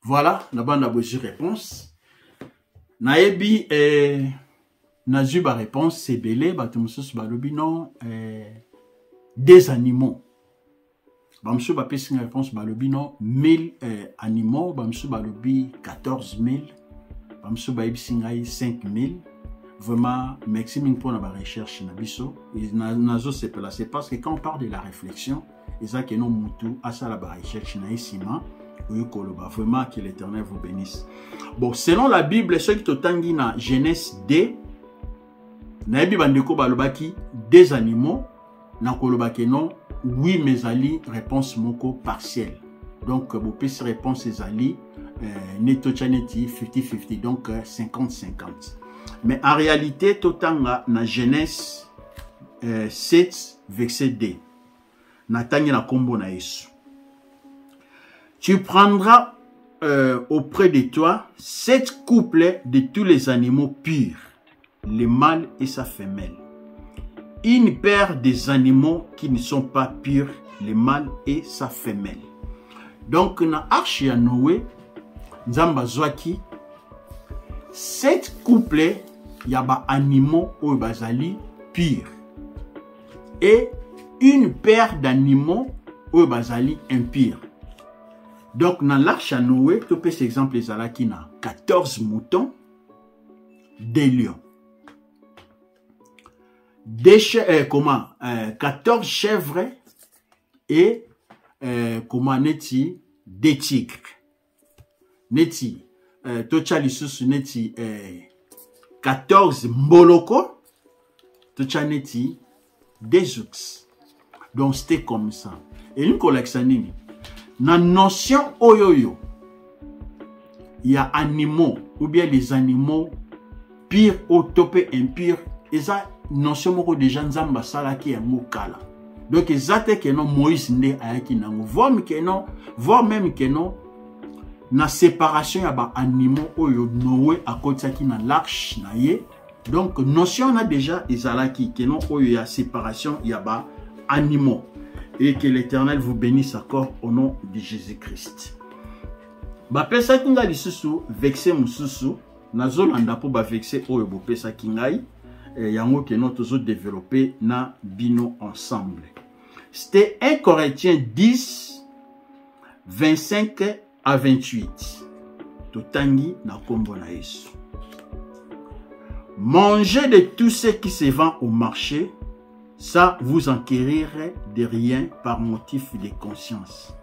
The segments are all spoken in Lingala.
Voilà, la bande a besoin de réponse. Naebi Nazu ba réponse c'est belé batumsus balobi non des animaux. Bamsu ba pesi une réponse balobi non 1000 animaux, bamsu balobi 14000, bamsu ba ibisingai 5000. Vraiment maximum pour la recherche na biso et nazo c'est placé parce que quand on parle de la réflexion, et ça que non mutu asa la recherche na isima. Vraiment que l'Éternel vous bénisse. Bon, selon la Bible, ce qui totangi na Genèse 2, na ebi bandeko balobaki des animaux, na kolobaki non, oui mais ali réponse moko partielle. Donc vous pouvez réponse ezali neto chaneti 50-50, donc 50-50. Mais en réalité totanga na Genèse 7 verset 2. Na tangi na kombo na Yesu. Tu prendras auprès de toi 7 couples de tous les animaux purs, le mâle et sa femelle. Une paire des animaux qui ne sont pas purs, le mâle et sa femelle. Donc, dans l'arche de Noé, Nzamba Zwaki, 7 couples, il y a des animaux ou bazali purs. Et une paire d'animaux ou bazali impurs. Donc, dans l'arche à Noé, tu peux cet exemple, les qui na 14 moutons, des lions. 14 chèvres et des tigres. Neti, tocha lisusu neti 14 moloko, tocha neti des ours. Donc, c'était comme ça. Et une collection nini. La notion oyoyo, il y a animaux ou bien les animaux pires ou topé impires. Et ça, notion moko déjà nzamba sala ki ya mokala. Donc ezate que non Moïse ne ayaki nango. Voir même que non na séparation ya ba animaux oyo Noé a kotsaki na l'arche na ye. Donc notion na déjà ezalaki que non oyo ya séparation ya ba animaux. Et que l'Éternel vous bénisse encore au nom de Jésus-Christ. Bapesa kinga lisusu vexé mususu nazolanda po ba vexé oyo bopesa kingai yango que nous tous développer na bino ensemble. C'était 1 Corinthiens 10 25 à 28. Totangi na kombo na Yesu. Mangez de tout ce qui se vend au marché. Ça vous enquérirez de rien par motif de conscience.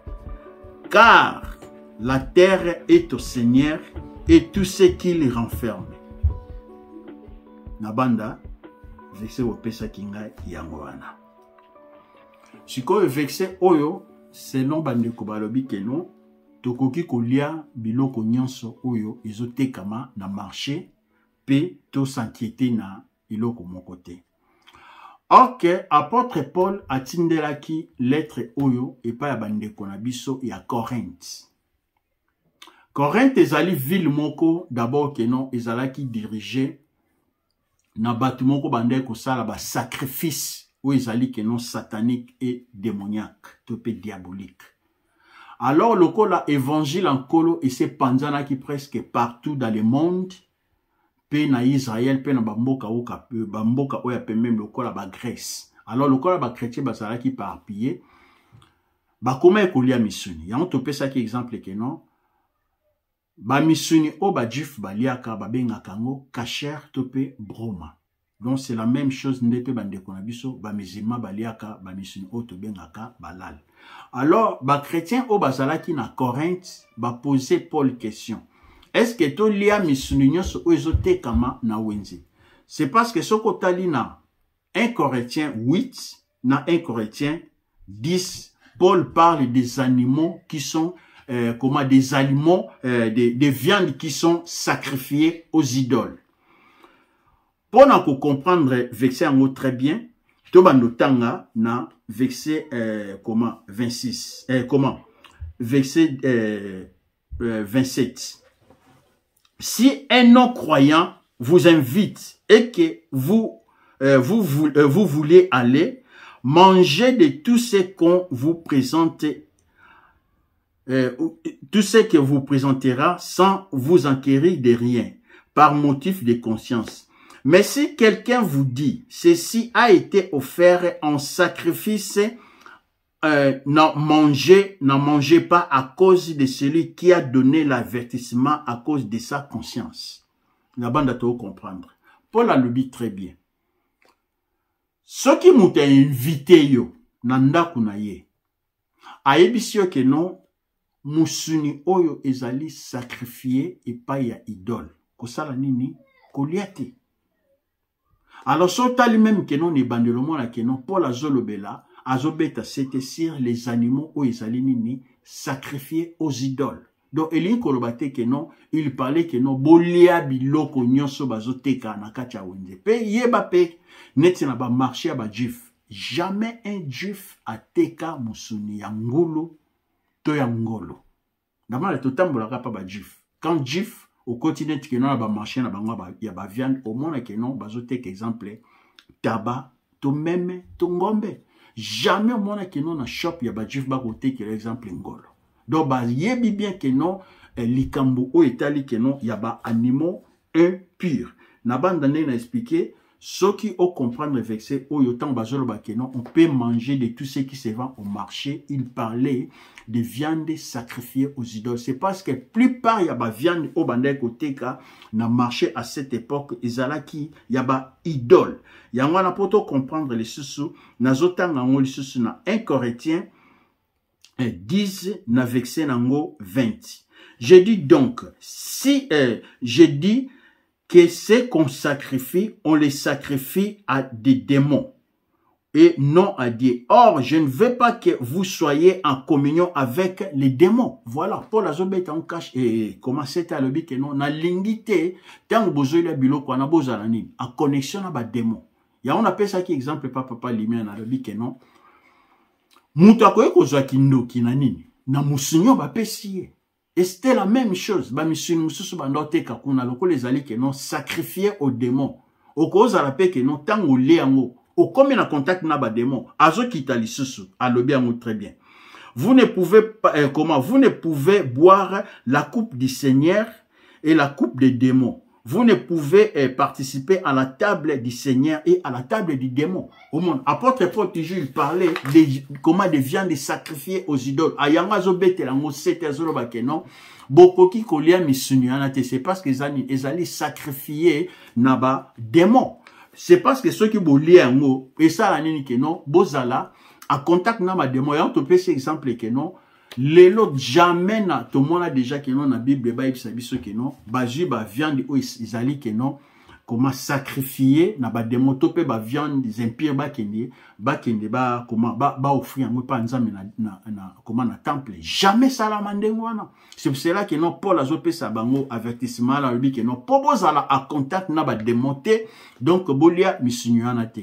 Car la terre est au Seigneur et tout ce qu'il renferme. Nabanda, vexé au pesa kinga yangoana. Sikoyo vexé oyo, selon bandeko balobi keno, tokoki kolia biloko nyonso oyo ezotekama na marché, pe to s'inquiéter na iloko mokote. Ok, apôtre Paul a tindelaki lettre oyo et pas ya bandeko na biso ya Corinthe. Corinthe ezali ville moko d'abord que non ezalaki dirigé na batu moko bandeko sala ba sacrifice ou ezali que non satanique et démoniaque, topé diabolique. Alors le kola évangile en kolo et c'est panzana qui presque partout dans le monde. Pe na Israël, pe na bamboka oya pe même le kola ba Grèce. Alors le kola ba chrétien basala qui parpillé. Ba koma ekolia misuni. Ya on topé ça qui exemple que non. Ba misuni o ba jif ba liaka ba benga kango kasher topé broma. Donc c'est la même chose ndepe bande konabiso ba musulman ba liaka ba misuni o to bengaka balal. Alors ba chrétien o basala qui na Corinthe ba poser Paul question. Est-ce que to lia misuni so ozote kama na wenzi? C'est parce que soko tali na 1 Corinthiens 8 na 1 Corinthiens 10, Paul parle des animaux qui sont des aliments, des viandes qui sont sacrifiées aux idoles. Pour nous comprendre verset en haut très bien, Tobandotanga na verset 26, verset 27. Si un non-croyant vous invite et que vous voulez aller, mangez de tout ce qu'on vous présente, tout ce que vous présentera sans vous enquérir de rien, par motif de conscience. Mais si quelqu'un vous dit, ceci a été offert en sacrifice, n'en mangez pas à cause de celui qui a donné l'avertissement à cause de sa conscience. La bande à tout comprendre. Paul a le dit très bien. Ce qui m'ont invité yo, nanda kunaye, aebisio que non, musuni oyo ezali sacrifié et pas ya idole. Kosala nini, koliate. Alors, sota lui-même que non, ne bandelomon la que non, Paul azolobela, azobeta, c'était sur les animaux oyo ezali nini, sacrifiés aux idoles. Donc, Elin Kolobate que non, il parlait que non, bolia biloko nyonso bazoteka na kacha wende. Pe yeba pe, neti na ba marché ba juif. Jamais un juif a teka musuni ya ngolo, to ya ngolo. D'abord, le totambola pa ba juif. Quand juif, au continent que non, ba marché na bango ya ba viande, au monde que non, bazoteka exemple, tabac, to même, to ngombe. Jamais au monde que non, na shop ya ba juif ba kote que l'exemple ngolo. Donc, bah, yebi bien que non, likambo o etali que non, yaba animaux impurs. Na bandane na expliqué, ceux qui ont comprendre le verset, o yotan bazolo ba que non, on peut manger de tout ce qui se vend au marché. Il parlait de viande sacrifiée aux idoles. C'est parce que plupart yaba viande au bandai côté ka, na marché à cette époque, izalaki yaba idole. Yangwana poto comprendre les sous, na zotan na les sous na 1 Corinthiens 10 na verset nango 20. Je dis donc, si je dis que c'est qu'on sacrifie, on les sacrifie à des démons et non à Dieu. Or, je ne veux pas que vous soyez en communion avec les démons. Voilà, Paul Azobet en cache et comment c'était à l'objet que non, na lingité, tant besoin de biloko na bozalani, en connexion à des démons. Ya on appelle ça qui exemple papa limien na l'objet que non. Moutakoye kozwa kindoki na nini na musunyo ba pesiye. Et c'était la même chose. Ba misuni mususu bandote kakuna loko les ali que non sacrifié aux démons. Okoza la pe que non tango le yango. O comme na contact na ba démon. Azo kitali susu alobi yango très bien. Vous ne pouvez pas vous ne pouvez boire la coupe du Seigneur et la coupe des démons. Vous ne pouvez participer à la table du Seigneur et à la table du démon. Au monde, apôtre Paul toujours il parlait de comment de viande sacrifiée aux idoles. Ayanga zo betelango sete azolo bakeno. Bokoki kolia misuni anate. C'est parce que ils allaient sacrifier naba démon. C'est parce que ceux qui boli yango et ça la nini que non bozala à contact naba démon. Y'a on te peut cet exemple que non. Les autres jamais na tout le monde a déjà que non na Bible ba ibisabiso que non baji ba viande o izali que non comment sacrifier na ba démon topé ba viande des impires ba kende ba comment ba offrir moi pas nzambe na comment na temple jamais ça la mandengo wana. C'est pour cela que non Paul azopé sa bango avertissement la lui que non pobozala à contact na ba démonter donc bolia misunyana te.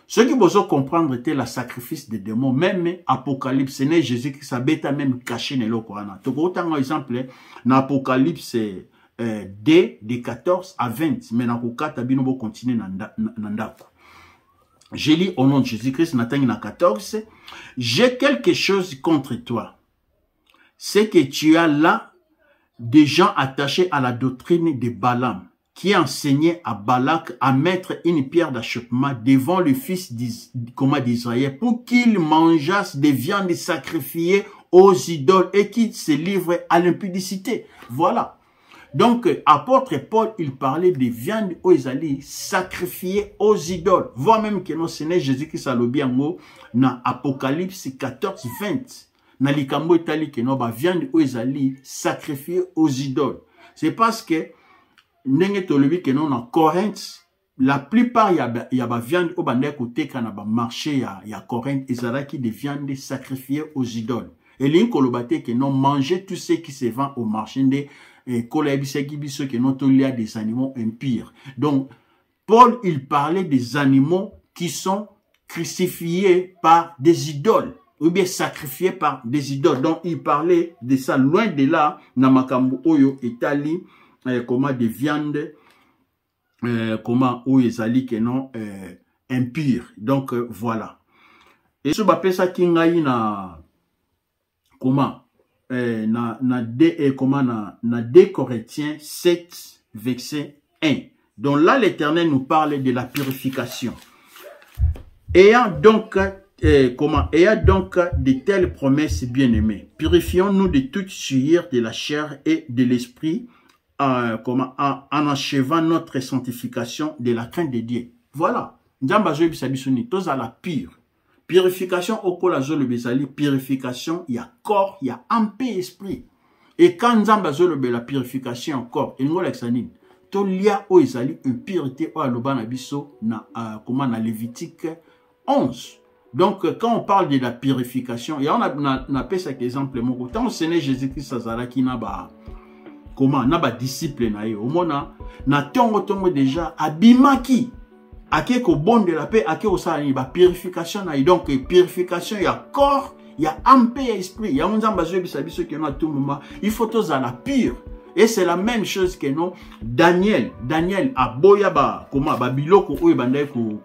Ce qui besoin comprendre était le sacrifice des démons. Même Apocalypse, c'est Jésus qui s'habite même caché dans le Coran. Tu vois, par exemple, dans Apocalypse D, de 14 à 20. Mais dans le cas, tu as continuer dans je lis au nom de Jésus-Christ, dans 14. J'ai quelque chose contre toi. C'est que tu as là des gens attachés à la doctrine de Balaam, qui enseignait à Balak à mettre une pierre d'achoppement devant le fils d'Israël pour qu'il mangeasse des viandes sacrifiées aux idoles et qu'il se livre à l'impudicité. Voilà. Donc, apôtre Paul, il parlait des viandes aux idoles sacrifiées aux idoles. Voire même que non, ce n'est Jésus-Christ a le bien mot dans Apocalypse 14, 20. Dans likambo itali que non, viande aux idoles sacrifiées aux idoles. C'est parce que Nenge tolobi que non en Corinthe, la plupart y a viande au bandé côté quand on marché y a Corinthe ezalaki des viandes sacrifiées aux idoles. Et l'in kolobate que non manger tout ce qui se vend au marché et kolabiseki biso que non tolia des animaux impurs. Donc Paul il parlait des animaux qui sont crucifiés par des idoles. ou bien sacrifiés par des idoles. Donc il parlait de ça, loin de là, Namakambu Oyo Etali, comment des viandes, comment Oyo Ezali que non impire. Donc voilà. Et ce bapé ça kingai na comment na 2 Corinthiens 7 verset 1. Donc là l'Éternel nous parle de la purification. Ayant donc de telles promesses bien-aimées, purifions-nous de toute souillure de la chair et de l'esprit, en achevant notre sanctification de la crainte de Dieu. Voilà. La pure. Purification au col le bezali, purification, il y a corps, il y a âme et esprit. Et quand la purification corps, il y a l'exanine. Tolia o ezali impureté o alobana biso na comment na Lévitique 11. Donc quand on parle de la purification, et on a fait cet exemple mon tant Seigneur Jésus-Christ azala ki na ba comment na ba disciple na yo omona na tongo déjà abimaki ake ko bon de la paix ake osala ni ba purification na donc purification ya corps ya âme et esprit ya nzamba zo bisa biso ke na tout moment il faut tous à la pure. Et c'est la même chose que non Daniel a boya ba comment ba biloko oyo bandai ko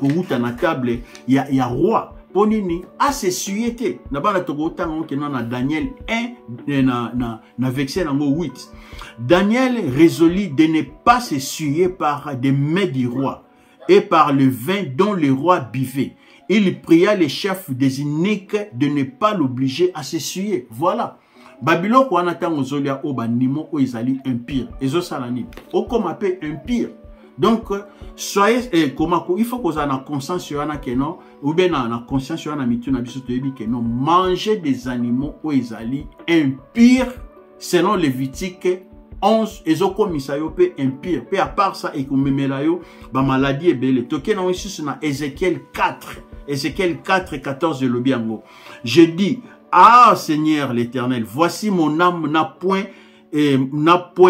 uta na table ya roi ponini a se suyete na bana toko tango ke non na Daniel 1 na verset nango 8. Daniel résolut de ne pas se souiller par des mets du roi et par le vin dont le roi buvait. Il pria les chefs des iniques de ne pas l'obliger à se souiller. Voilà. Babylone ko anatang ozolia o banimo o izali impire. Ezo salani. O comme appelle impire. Donc soyez comment il faut que vous ayez conscience sur ana kenon ou bien na conscience sur ana mitu na biso toyebi kenon manger des animaux o izali impire selon Lévitique 11 ezo komisa yo pe impire. Pe à part ça et kumemela yo ba maladie ebele. Toke na ici na Ézéchiel 4. Ézéchiel 4 14 le biango. Je dis ah Seigneur l'Éternel, voici mon âme n'a point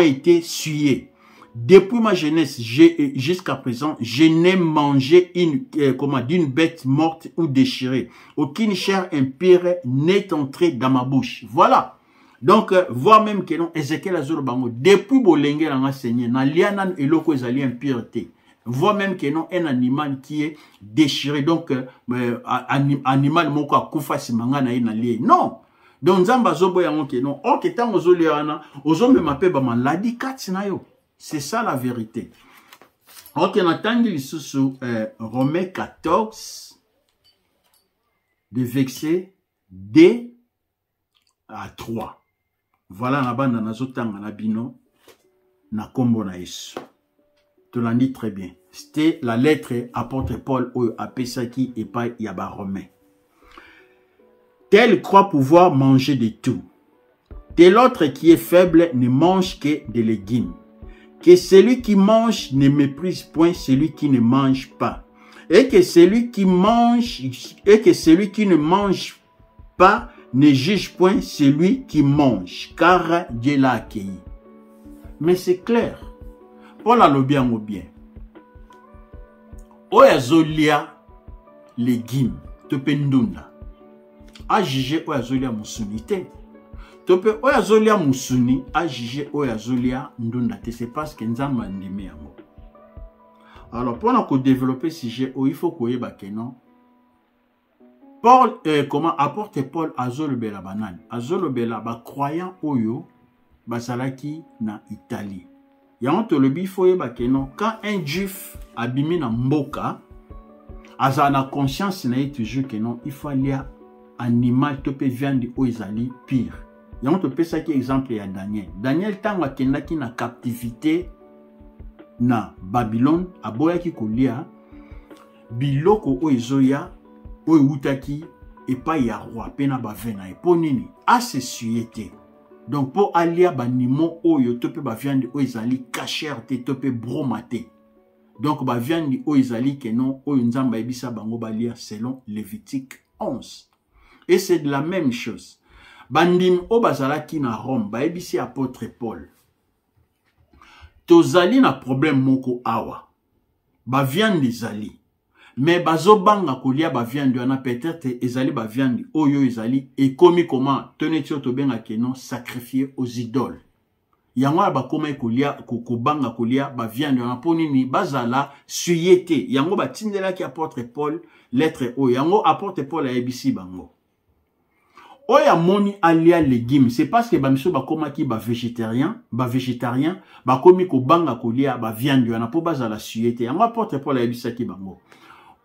été souillée. Depuis ma jeunesse jusqu'à présent, je n'ai mangé d'une bête morte ou déchirée. Aucune chair impure n'est entrée dans ma bouche. Voilà. Donc, voir même que non, Ézéchiel Azur Bango, depuis Bolenge la Seigneur, na lianan eloko ezali impureté. Voit même que non un animal qui est déchiré donc animal moko akufa simanga na ina lié non donc nzamba zobo yango que non ok tant ozoliana ozombe mape ba maladie katina yo c'est ça la vérité. Ok na tangi lisusu Romains 14 de verset 2 à 3. Voilà na banda nazotanga na bino na kombo na Yesu. Tu l'as dit très bien. C'était la lettre apôtre Paul à Pesaki et pas Yaba Romain. Tel croit pouvoir manger de tout. Tel autre qui est faible ne mange que des légumes. Que celui qui mange ne méprise point celui qui ne mange pas. Et que celui qui ne mange pas ne juge point celui qui mange, car Dieu l'a accueilli. Mais c'est clair. Paul a le bien ou bien. Oya zolia légumes, tope ndunda. A juger oya zolia musunité. Tope oya zolia musuni, a juger oya zolia ndunda. C'est parce que nzamba ndime yango. Alors pour développer ce sujet, il faut qu'on y ait non. Paul, comment apporte Paul à Zolobela banane. À Zolobela ba croyant oyo basalaki na Italie. Quand un juif abimi na mboka, a conscience na toujours que non, il faut aller animal tope viande o ezali pire. Y'a te peut ça qui exemple ya Daniel. Daniel tanga kendaki na captivité na Babylone aboya ki kolia biloko o ezoya o utaki et pas ya roi pena ba vena e ponini a se suyete. Donc pour aller à banimo oyo tope ba viande o ezali cachère te tope bromate. Donc ba viande o ezali que non o nzamba ebisa bango balia selon Lévitique 11. Et c'est de la même chose. Bandim o bazalaki na Rome ba ebisi apôtre Paul. Tozali na problème moko awa. Ba viande ezali. mais bazo banga kolia ba viande wana peut-être ezali ba viande oyo ezali ekomi comment tenez to benga kenon sacrifier aux idoles. Yango ba koma kolia banga kolia ba viande wana poni ni bazala suyete. Yango ba tindela ki apôtre Paul lettre o yango apôtre Paul a ebisi bango. Oya moni alia légumes, c'est parce que bamiso ba koma ki ba végétarien, ba komi ko banga kolia ba viande wana po bazala suyete. Yango apôtre Paul a ebisa ki bango.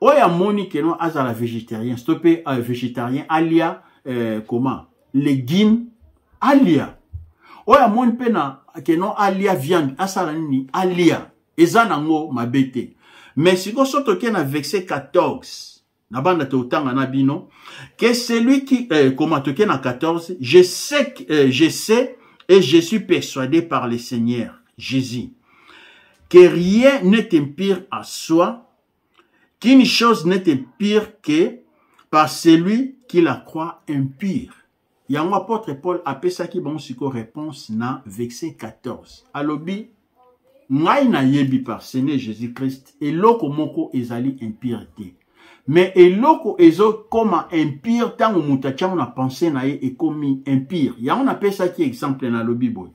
Oya moni kenon azala végétarien, stoppé végétarien alia comment légumes alia. Oya moni pena kenon alia viande asala nini alia ezanango mabete. Mais si ko soto ke na verset 14 na banda te otanga na bino que celui qui comment toke na 14 je sais et je suis persuadé par le Seigneur Jésus que rien n'est impire à soi, qu'une chose n'est impire que par celui qui la croit impire. Yango apôtre Paul appelle ça qui bon siko réponse na verset 14. Alobi ngai na yebi par Seigneur Jésus-Christ eloko moko ezali impureté. Mais eloko ezo comme impire tango mutacha on a pensé na ye ekomi impire. Yango on appelle ça qui exemple na lobi boy.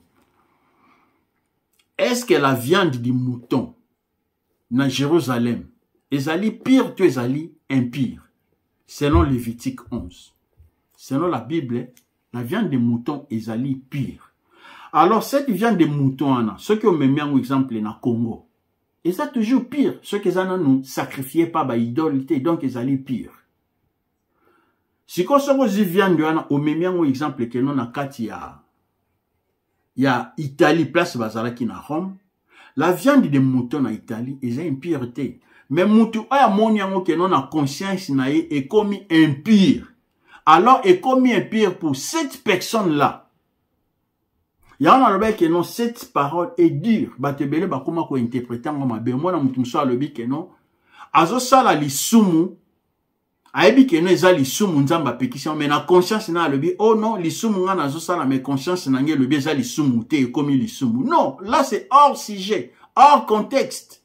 Est-ce que la viande du mouton na Jérusalem ezali pire que ezali impire? Selon Lévitique 11. Selon la Bible, la viande de mouton ezali pire. Alors cette viande de mouton, ce que on me met en exemple na Congo, et ça toujours pire. Ce que ça nous sacrifié pas ba idolité, donc ezali pire. Si qu'on se viande on me met en exemple que non na kati ya Italie place bazala ki na Rome, la viande de mouton na Italie est impureté. Mais moutou aya moni yango ke non na conscience na ye est commis impire. Alors est commis impire pour cette personne là. Ya on a le que non cette parole est dure. Ba te bele ba koma ko interpréter ngoma be moi na mutu so alobi ke non azo sala lisumu ayebi ke non eza lisumu nzamba pekisa mais na conscience na alobi oh non lisumu nga na zo sala mais conscience na nge lobi eza lisumu te comme lisumu. Non, là c'est hors sujet, hors contexte.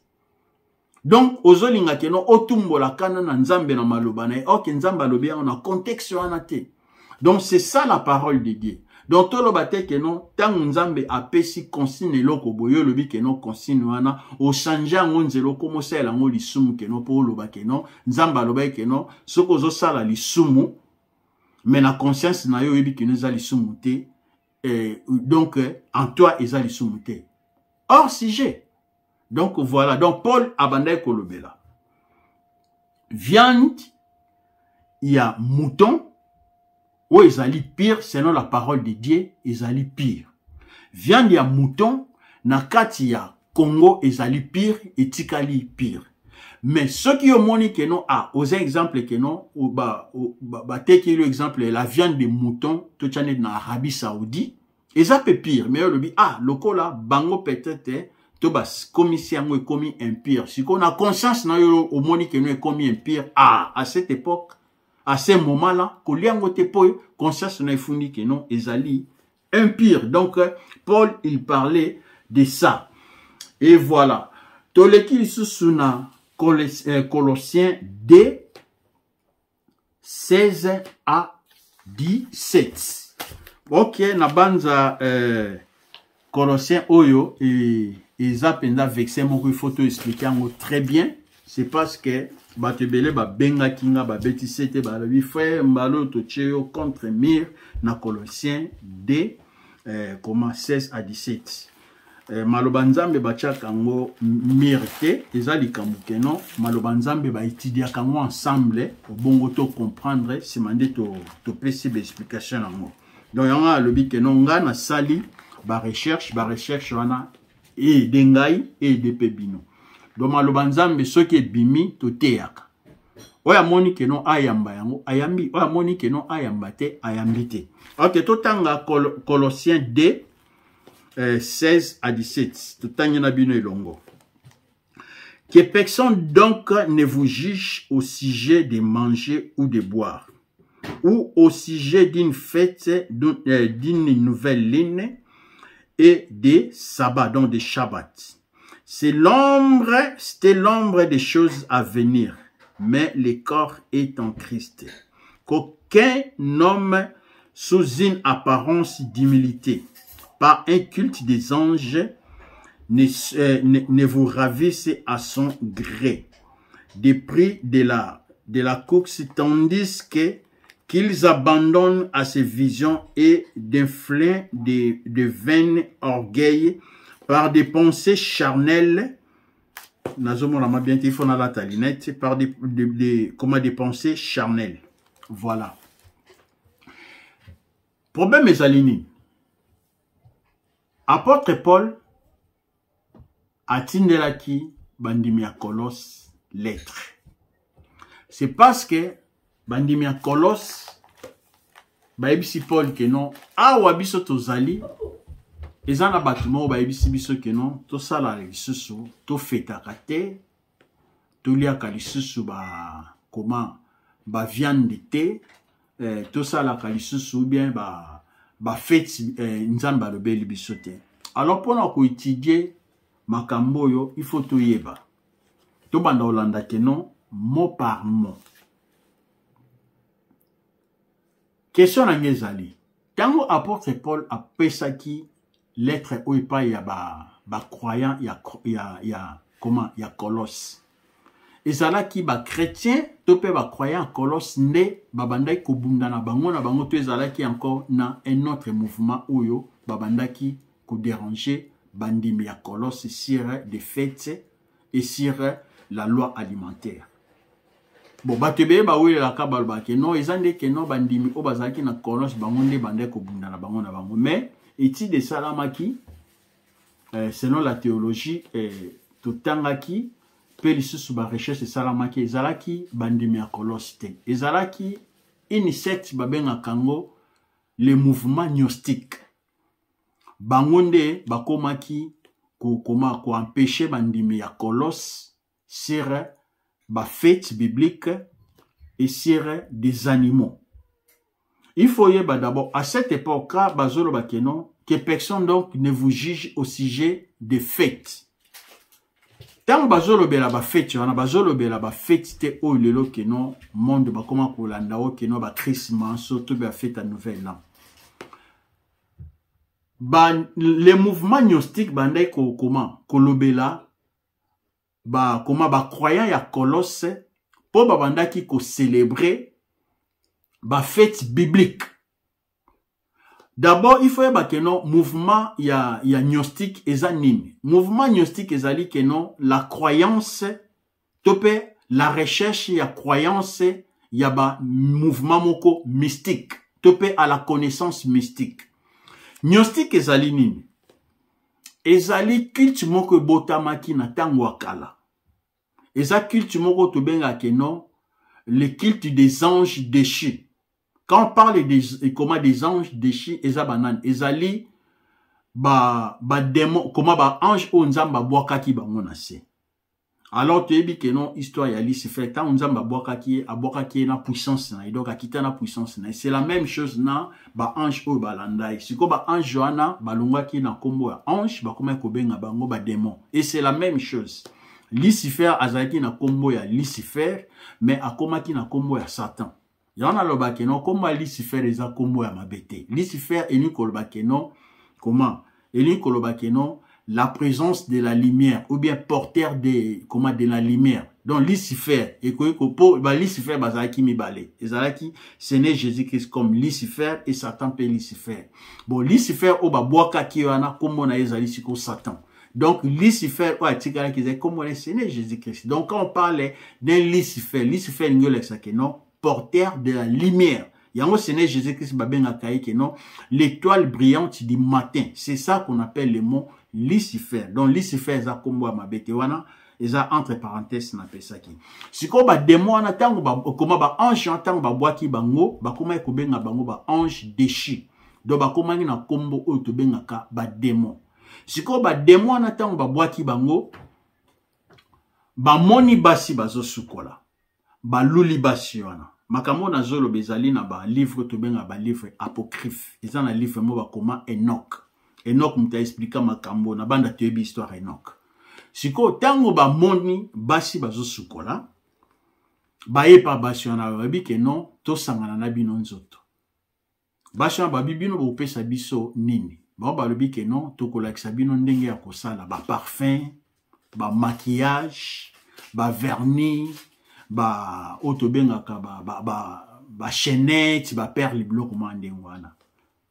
Donc ozolinga ke non otumbola kana na nzambe na maloba na o ke nzamba lobi on a contexte wana te. Donc c'est ça la parole de Dieu. Donc tout le bate que non tant nzambe apesi consigne loko boyo lobi que non consigne wana o changer ngonzelo comme ça la ngoli sumu que non pour loba que non nzamba loba que non ce que zo sala li sumu mais la conscience na yo yebi que nous ali sumu te donc en toi ezali sumu te. Hors sujet. Donc voilà, donc Paul abandonne kolobela. Viande, il y a mouton. Ou ezali pire, selon la parole de Dieu, ezali pire. Viande ya mouton, na kati ya Congo, ezali pire, et tikali pire. Mais ceux qui ont moni que non, aux exemples que non, ou teki le exemple, la viande de mouton, tout chane na Arabie Saoudite, ezapé pire. Mais on dit, lokola, bango peut-être, tobas, commission est commis impire. Si on a conscience, na yo, au moni que non est commis impire, à cette époque, à ce moment-là, conscience n'a fini que non, ezali impire. Donc, Paul, il parlait de ça. Et voilà. Toleki sous-suna Colossiens 2, 16 à 17. Ok, nabanza Colossiens Oyo et Zapenda vexé mon photo expliquant très bien. C'est parce que batebele ba benga kinga ba betisete ba bi frère mbalo to cheo contre mir na Colossiens 2 comment 16 à 17 maloba nzambe ba chakango mirte ezali kambuke non maloba nzambe ba étudier kango ensemble bongo to comprendre c'est mandé to précis explication nango donc yanga lobi ke non nga na sali ba recherche wana et dengai et de pebino. Donc maloba nzambe soki ebimi toteyaka. Oya moni ke non ayamba yango ayambi, oya moni ke non ayamba te ayambi te. OK, totanga Colossiens 2 16 à 17. Totanga na bino elongo. Que personne donc ne vous juge au sujet de manger ou de boire, ou au sujet d'une fête, d'une nouvelle lune et des sabbats, donc des shabbats. C'était l'ombre des choses à venir. mais le corps est en Christ. Qu'aucun homme sous une apparence d'humilité, par un culte des anges, ne vous ravisse à son gré, des prix de la course, tandis qu'ils abandonnent à ces visions et d'inflin de vain orgueil par des pensées charnelles. Il faut la talinette par des pensées charnelles. Voilà. Problème est aligné. Apôtre Paul a tindelaki bandimia Colosse lettre. C'est parce que bandimia Colosse baibisi Paul que non awa biso tozali ezana batuma baibisi biso que non to sala lisusu to fetaka te to liaka lisusu ba comment ba viande te to sala ka lisusu bien ba fête nzamba lobeli biso te. Alors pour nous étudier makambo yo il faut to yeba to banda olanda que non mot par mot. Question na ngezali. Tango apôtre Paul a pesaki lettre oipa ya ba croyant ya comment ya Colosse. Ezala ki ba chrétien to pe ba croyant Colosse ne babandaki ko bunda na bango to ezala ki encore na un autre mouvement oyo babandaki ko déranger bandimi ya Colosse sur des fêtes et sur la loi alimentaire. Bon, batebe ba oui la kabal ba ke non ezande ke non bandimi o bazaki na Colosse bango nde bandai ko bunda na bango mais étude de salamaki selon la théologie totangaki pe lisusu ba recherche salamaki ezalaki bandimi ya Colosse te ezalaki une secte babenga kango le mouvement gnostique bango nde bakomaki ko empêcher bandimi ya Colosse sur ba fête biblique et sur des animaux. Il faut y d'abord, à cette époque, bazolo bakeno, que personne donc ne vous juge au sujet des fêtes. Tant bazolo bela ba fête, on a bazolo bela ba fête te o lelo que non monde ba comment ko landa o que non ba Christmas surtout ba fête à nouvelle an. Les mouvements gnostiques bandai ko comment kolobela ba comment ba croyant ya Colosse po ba bandaki ko célébrer ba fête biblique. D'abord il faut que non mouvement ya gnostique ezanine. Mouvement gnostique ezali que non la croyance topé la recherche ya croyance ya ba mouvement moko mystique topé à la connaissance mystique. Gnostique ezali nini? Ezali culte moko botamaki na tango akala. Eza culte moko tobenga que non le culte des anges déchus. Quand on parle des anges déchus, eza banane, ezali ba démon, comment ba ange o nzamba boakaki bango na se. Alors tu dis que non histoire ya Lucifer, tant nzamba boakaki na puissance na, donc akita na puissance na. C'est la même chose na ba ange o balandai. Siko ba ange Joana balongaki na kombo ya ange, ba koma ko benga bango ba démon. Et c'est la même chose. Lucifer azalaki na kombo ya Lucifer, mais akomaki na kombo ya Satan. Yana loba ke non kombo Lucifer eza kombo ya mabete. Lucifer eni koloba ke non comment? Eni koloba ke non la présence de la lumière ou bien porteur de comment de la lumière. Donc Lucifer et Lucifer bazalaki mibale. Ezalaki ce n'est Jésus-Christ comme Lucifer et Satan pe Lucifer. Bon Lucifer o ba boaka ki wana kombo na ezali siko Satan. Donc, Lucifer, comme on c'est Jésus-Christ. Donc, quand on parle d'un Lucifer, Lucifer, non, porteur de la lumière. Yango, c'est Jésus-Christ, non, l'étoile brillante du matin. C'est ça qu'on appelle le mot Lucifer. Donc, Lucifer, ça, comme moi, ma bête, eza entre parenthèses na pesaki. Siko ba démon na tango ba koma ba ange tango ba boaki bango, ba koma ko benga bango ba ange déchu. Donc, ba koma na kombo o to benga ka ba démon. Siko ba démon na tango ba boaki bango ba moni basi bazo sukola ba luli basi wana makambo na zolo bezali na ba livre to benga ba livre apocryphe eza na livre mo ba koma Enoch muta expliquer makambo na banda tebi histoire Enoch. Siko tango ba moni basi bazo sukola baye pa basiona babi ke non to sangana na bino nzoto basiona babi bino bo pesa biso nini ba balobi ke non to kolakisa bino ndenge ya kosala ba parfum ba maquillage ba vernis ba otobengaka ba chaînette ba perle biloko mandenge wana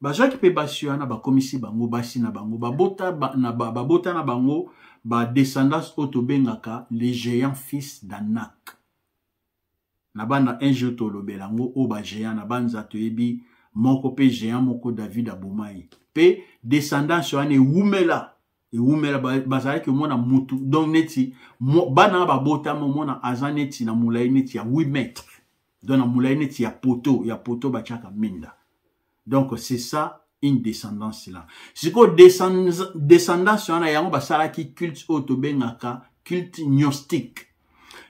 bazwaki pe basiona bakomisi bango basi na bango babota na bango ba descendance otobengaka les géants fils d'Anak na banda un jour tolobelango o ba géant na banza toyebi moko pe géant moko David abomai pe descendance wana ewumela bazalaki mona mutu donc neti bana babota mona aza neti na mulai neti ya 8 mètres donc na mulai neti ya poto bachaka minda donc c'est ça une descendance là siko descendance wana yango basalaki culte otobengaka culte gnostique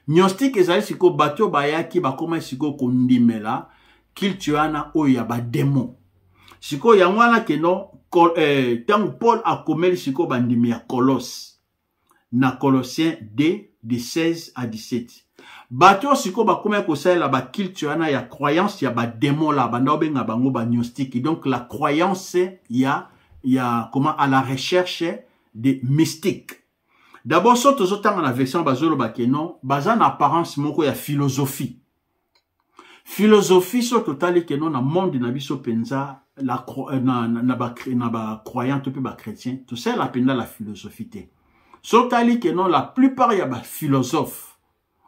gnostique ezali siko bato bayaki bakoma siko kondimela culte wana oyo ya ba démon siko yango wana keno tant Paul a commis siko bandimi ya Colosse na Colossiens 2 de 16 à 17 bato siko bakoma kosalela ba culte wana ya croyance ya ba démon la banda obenga bango ba gnostique donc la croyance ya comment à la recherche des mystiques. D'abord, surtout dans la version bazolo bakeno, bazan apparence moko ya philosophie. Philosophie sur total que non na monde na biso penza la na ba croyant to pe ba chrétien, tout ça la penda la philosophie té. Surtout que non la plupart ya ba philosophe.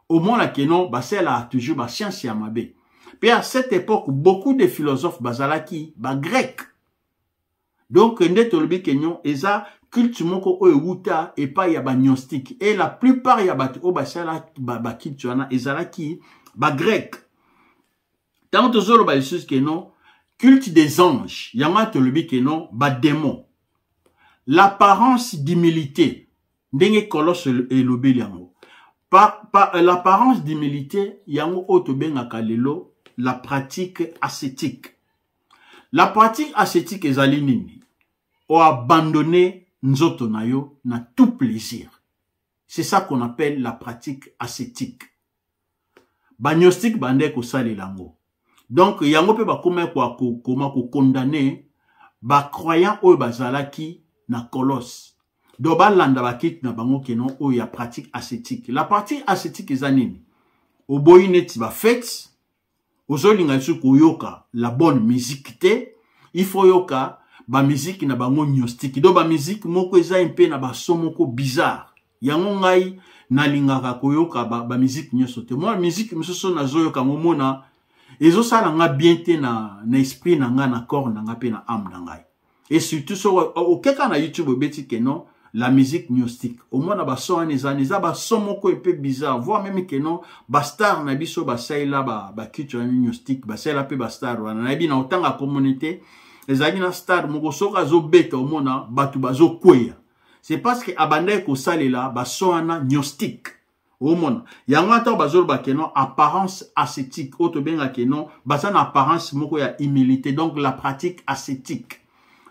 Au moins la que non ba c'est la toujours ba science ya mabe. Puis à cette époque beaucoup de philosophes bazalaki ba grec. Donc ndetolobi kenyon eza culte moko o euta et pas ya ba gnostique et la plupart ya bat o ba sala ba culte wana ezalaki ba grec. Tant tozolo ba lisusu ke non culte des anges yanga tolobi ke non ba démon. L'apparence d'humilité ndenge Colosse elobi yango. Par l'apparence d'humilité yango otobengaka lelo la pratique ascétique. La pratique ascétique ezali nini? O abandonner nzoto na yo na tout plaisir. C'est ça qu'on appelle la pratique ascétique. Ba gnostique bande ko sali lango. Donc yango pe ba koma ko condamner ba croyant o bazalaki na Colosse. Do ba landa ba kit na bango kenon o ya pratique ascétique. La pratique ascétique ezanini. O boyi neti ba fête. Ozolinga su koyoka la bonne musique te. Il faut yoka ba musique na bango gnostique. Do ba musique moko eza mpe na ba son moko bizarre. Yango ngai na lingaka koyoka ba musique nyoso te. Moi musique mososo na zoyoka momona ezo sala nga bien te na esprit na nga na corps na nga pe na âme na ngai. Et surtout so okeka na YouTube beti ke non la musique gnostique. Au moins na ba son neza ba son moko un peu bizarre. Voir même que non ba star na biso ba saila ba culture gnostique ba saila pe ba star wana na bi na otanga communauté ezali na star moko soka zo beta au mona batu bazo kweya. C'est parce que abandai ko salela ba son wana gnostique. Au mona yango ata bazolo ba kenon apparence ascétique auto benga kenon bazana apparence moko ya humilité donc la pratique ascétique.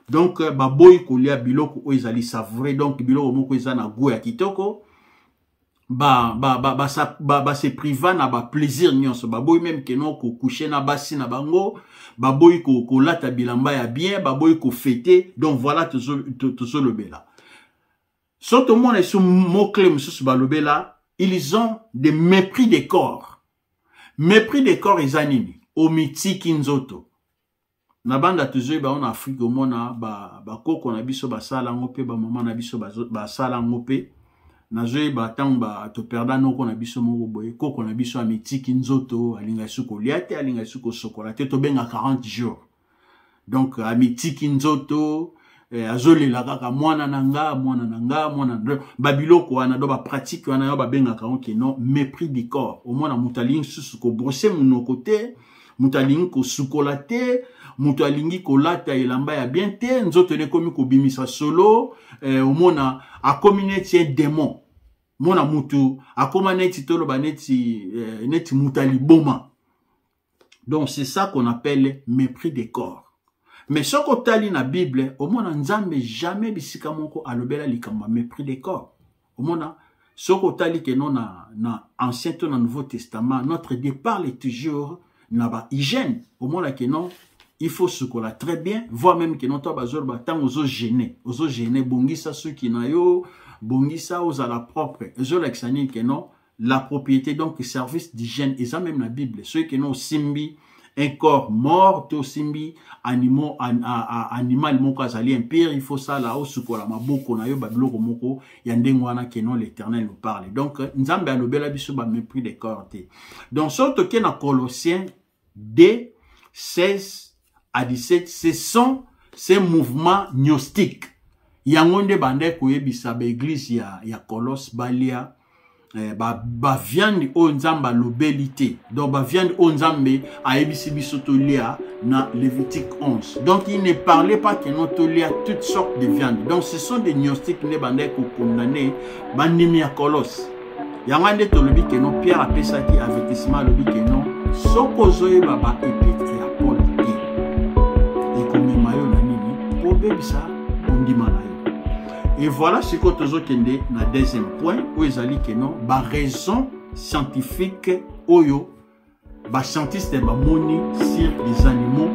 Donc baboy kolia biloko o ezali savouré donc biloko moko ezana goût ya kitoko se priva na ba plaisir nyonso baboy même kenon ko coucher na basi na bango baboy ko lata bilamba ya bien baboy ko fêter donc voilà tout le bela. Surtout mon et sous mot clé monsieur balobela ils ont des mépris des corps. Mépris des corps ezanini omitiki nzoto. Na banda tuzoi ba en Afrique au mona ba koko na biso ba sala ngope ba maman na biso ba sala ngope na zoi ba tang ba to perda noko na biso moko boye koko na biso amitiki nzoto alinga suko liate alinga suko sokolate to benga 40 jours. Donc amitiki nzoto azolela kaka mwana nanga babiloko wana do ba pratique wana yo ba benga ka onke non mépris du corps au mona mutaling suko brosser mon côté mutaling ko sukolate mutalingi ko lata elamba ya bien te nzoto ne komi ko bimisa solo au mona a communauté démon mona mutu a komaneti tolo baneti neti mutali boma. Donc c'est ça qu'on appelle mépris des corps. Mais ce qu'on tali na Bible, au moins nzambe jamais bisika moko alobela likamba mépris des corps. Au moins Ce que que non na Ancien to na Nouveau Testament, notre départ est toujours na ba hygiène. Au moins que non, il faut se coller très bien, voire même que non to bazor ba tant ozo gêner bongisa ceux qui na yo, bongisa aux à la propre. Je l'exani que non la propriété donc service d'hygiène et ça même la Bible. Ceux qui non simbi un corps mort, to simbi animal moko azali impire, il faut ça là au sukola maboko na yo babiloko moko ya ndenge wana que non l'Éternel nous parle. Donc nzambe alobela biso ba mépris des corps te. Donc sorte que na Colossiens 2 16 à 17, ce sont ces mouvements gnostiques. Yango nde bande koyebisa ba église ya Colosse balia ba viande o nzamba lobelité. Donc ba viande o nzambe a ebisi biso tolia na Lévitique 11. Donc il ne parlait pas que non tolia toutes sortes de viandes. Donc ce sont des gnostiques ne bande ko condamner bandimi ya Colosse. Yango nde tolobi que non Pierre a pesaki avertissement lobi que non soko zoyeba ba épître ya Paul te. Et comme mayo na nini po bebisa ondima na yo. Et voilà ce que tozo kende na deuxième point où ils allaient que non ba raison scientifique oyo ba scientiste ba moni sur les animaux